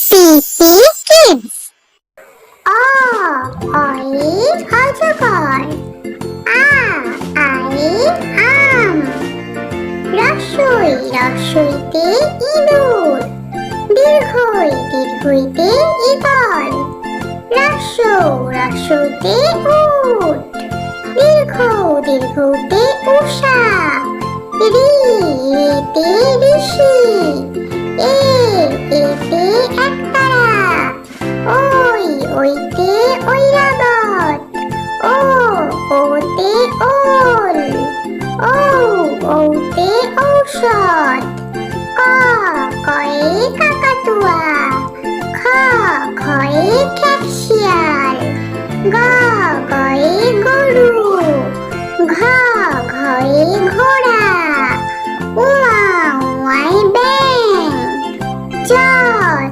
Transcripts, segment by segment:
পিপি kids. অজগর। আম। রসইতে ইঁদুর। দীর্ঘইতে eagle. রসৌতে উট। দীর্ঘউতে উষা। রিতে ঋষি। এতে একতারা। ওইতে ঐরাবত। ওতে ওল। ঔতে ঔষধ। কয়ে কাকাতুয়া। খয়ে খেপশিয়াল। গয়ে গরু। ঘয়ে ঘোড়া। উয়াই ব্যাঙ।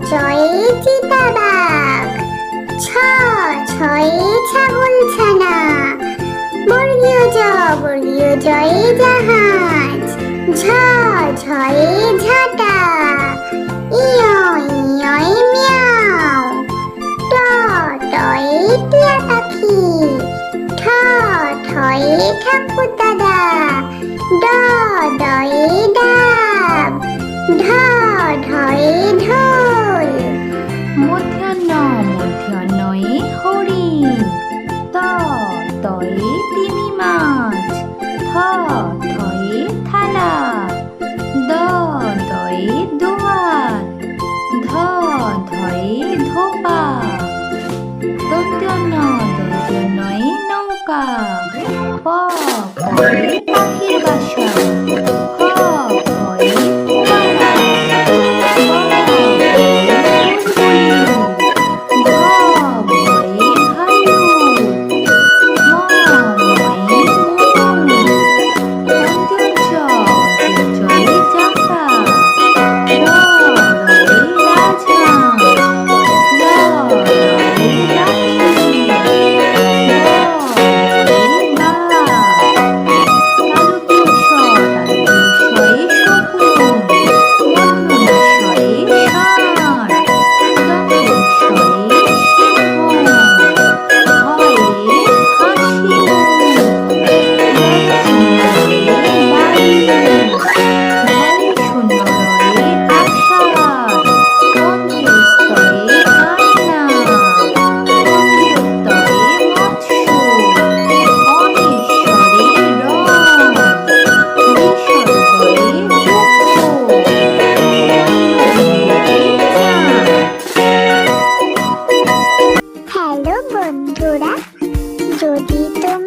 চয়ে চিতাবাঘ। ছয়ে ছাগলছানা। বর্গীয় জয়ে জাহাজ। ঝয়ে ঝাঁটা। ইয়য় মিয়াও। টয়ে টিয়া পাখি। ঠয়ে ঠাকুর দাদা। ডয়ে ডাব। ঢয়ে ঢোল। মূর্ধন্যয়ে হরিণ। তয়ে তিমি মাছ। থয়ে থালা। দয়ে দোয়াত। ধয়ে ধোপা। দন্ত্যনয়ে নৌকা। পয়ে পাখির বাসা। ফয়ে ফোয়ারা। ভয়ে ভালুক। জয়ে চাকা। রয়ে রাজহাঁস। রয়ে রাখি। বাঘ। তালব্যশয়ে শকুন। মূর্ধন্যয়ে ষাঁড়। দন্তস্বয়ে সিংহ। হয়ে হাসি। শূন্যরয়ে আষাঢ়। অন্ত্যস্তয়ে কান্না। অন্ত্যোত্তরে মৎস্য। অনিশ্বরে রং। বিসর্গয়ে দুঃখ। হ্যালো বন্ধুরা, যদি তোমরা